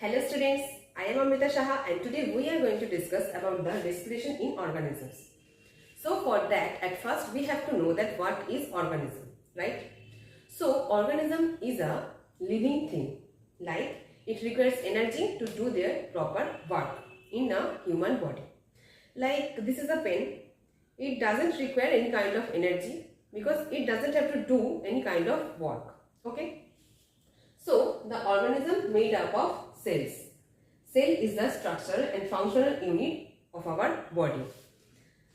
Hello students, I am Amrita Saha and today we are going to discuss about the respiration in organisms. So for that, at first we have to know that what is organism, right? So organism is a living thing, like it requires energy to do their proper work in a human body. Like this is a pen, it doesn't require any kind of energy because it doesn't have to do any kind of work, okay? So the organism made up of cells. Cell is the structural and functional unit of our body.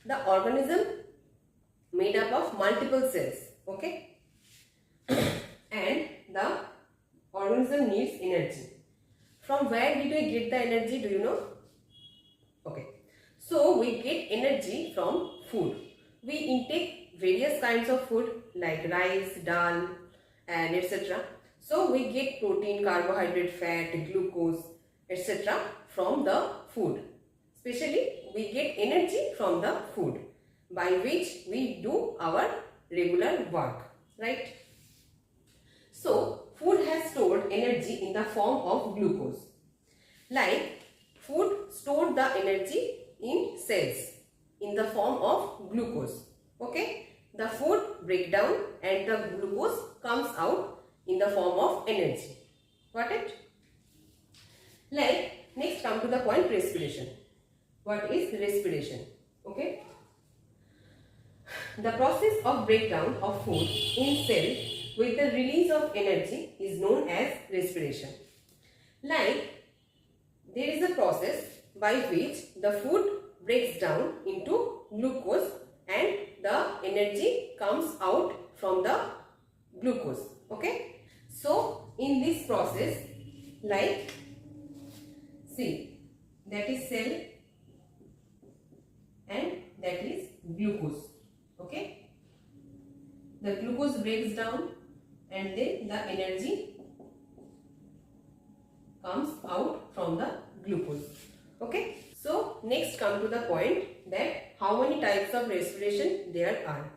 The organism made up of multiple cells, okay? And the organism needs energy. From where did we get the energy, do you know? Okay. So we get energy from food. We intake various kinds of food like rice, dal and etc. So we get protein, carbohydrate, fat, glucose, etc. from the food. Especially we get energy from the food by which we do our regular work, right? So food has stored energy in the form of glucose. Like food stored the energy in cells in the form of glucose, okay? The food breaks down and the glucose comes out in the form of energy. Got it? Like, next come to the point respiration. What is respiration? Okay. The process of breakdown of food in cell with the release of energy is known as respiration. Like, there is a process by which the food breaks down into glucose and the energy comes out from the glucose. Okay. So, in this process, like, see, that is cell and that is glucose, okay? The glucose breaks down and then the energy comes out from the glucose, okay? So, next come to the point that how many types of respiration there are.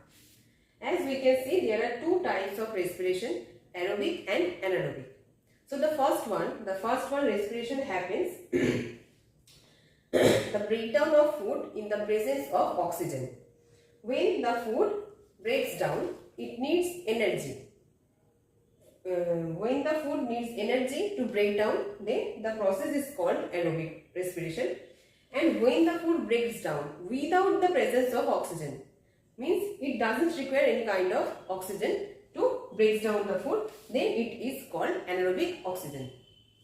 As we can see, there are two types of respiration, aerobic and anaerobic. So the first one respiration happens the breakdown of food in the presence of oxygen. When the food breaks down, it needs energy. When the food needs energy to break down, then the process is called aerobic respiration. And when the food breaks down without the presence of oxygen, means it doesn't require any kind of oxygen to break down the food, then it is called anaerobic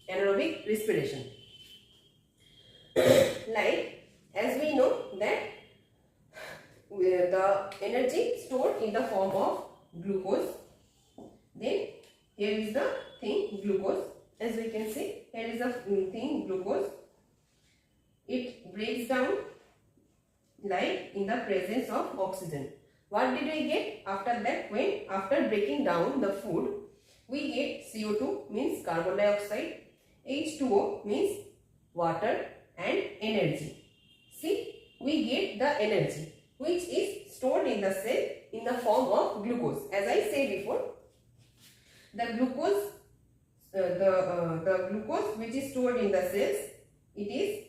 anaerobic respiration. Like, as we know that the energy stored in the form of glucose, then here is the thing glucose. As we can see, here is the thing glucose. It breaks down like in the presence of oxygen. What did we get after that? When after breaking down the food, we get CO2 means carbon dioxide, H2O means water and energy. See, we get the energy which is stored in the cell in the form of glucose. As I said before, the glucose, the glucose which is stored in the cells, it is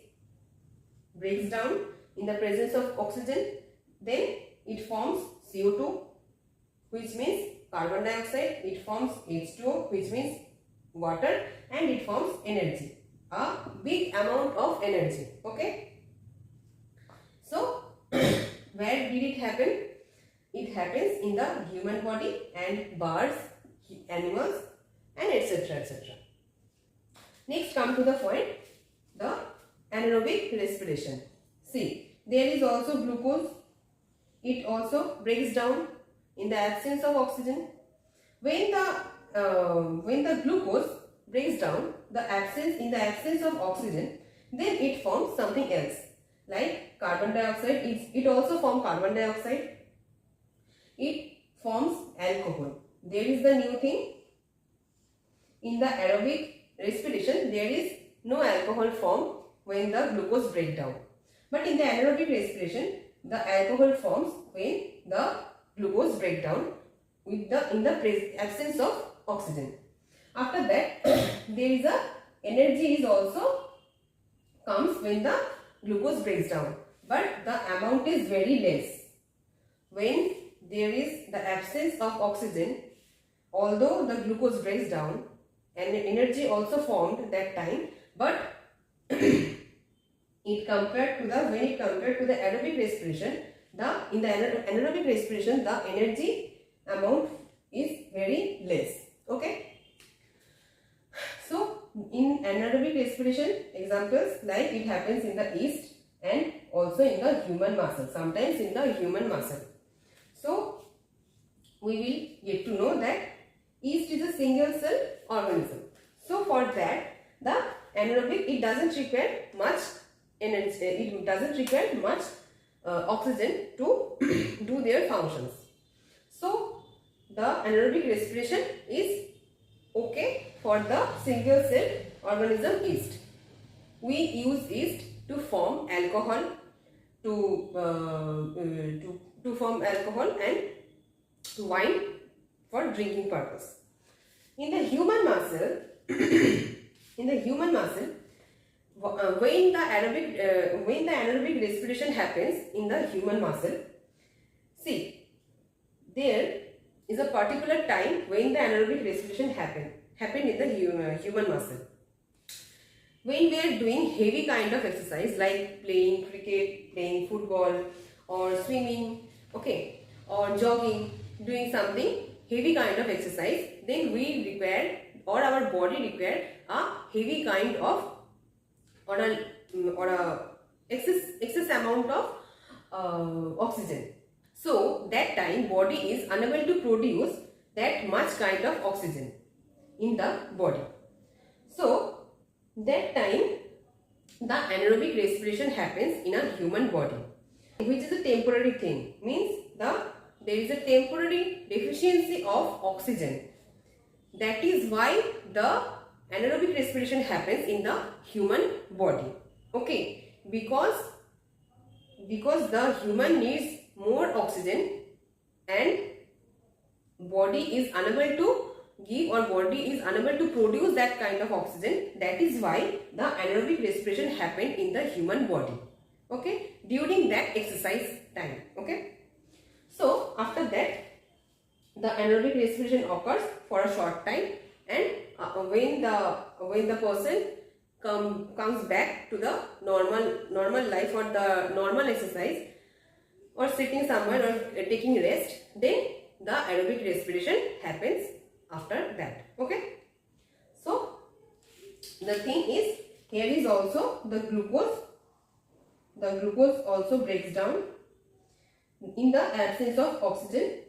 breaks down in the presence of oxygen, then it forms CO2 which means carbon dioxide, it forms H2O which means water and it forms energy, a big amount of energy, okay? So, where did it happen? It happens in the human body and birds, animals and etc. etc. Next come to the point, the anaerobic respiration. See, there is also glucose. It also breaks down in the absence of oxygen. When the glucose breaks down in the absence of oxygen, then it forms something else like carbon dioxide. It also forms carbon dioxide. It forms alcohol. There is the new thing. In the aerobic respiration, there is no alcohol formed when the glucose breaks down. But in the anaerobic respiration, the alcohol forms when the glucose breaks down in the absence of oxygen. After that, there is a energy is also comes when the glucose breaks down, but the amount is very less. When there is the absence of oxygen, although the glucose breaks down and energy also formed that time, but when it compared to the aerobic respiration, in the anaerobic respiration the energy amount is very less. Okay. So in anaerobic respiration, examples like it happens in the yeast and also in the human muscle, sometimes in the human muscle. So we will get to know that yeast is a single cell organism. So for that, the anaerobic, it doesn't require much energy, it doesn't require much oxygen to do their functions. So the anaerobic respiration is okay for the single cell organism yeast. We use yeast to form alcohol, to form alcohol and wine for drinking purpose. In the human muscle, when the anaerobic respiration happens in the human muscle, see, there is a particular time when the anaerobic respiration happened in the human muscle. When we are doing heavy kind of exercise like playing cricket, playing football or swimming, okay, or jogging, doing something heavy kind of exercise, then we require, or our body require, a heavy kind of or a excess amount of oxygen. So that time body is unable to produce that much kind of oxygen in the body. So that time the anaerobic respiration happens in a human body, which is a temporary thing, means there is a temporary deficiency of oxygen. That is why the anaerobic respiration happens in the human body. Okay, because the human needs more oxygen and body is unable to give, or body is unable to produce that kind of oxygen. That is why the anaerobic respiration happened in the human body, okay, during that exercise time. Okay, so after that the anaerobic respiration occurs for a short time, and when the person comes back to the normal life or the normal exercise, or sitting somewhere or taking rest, then the aerobic respiration happens after that. Okay, so the thing is, here is also the glucose also breaks down in the absence of oxygen,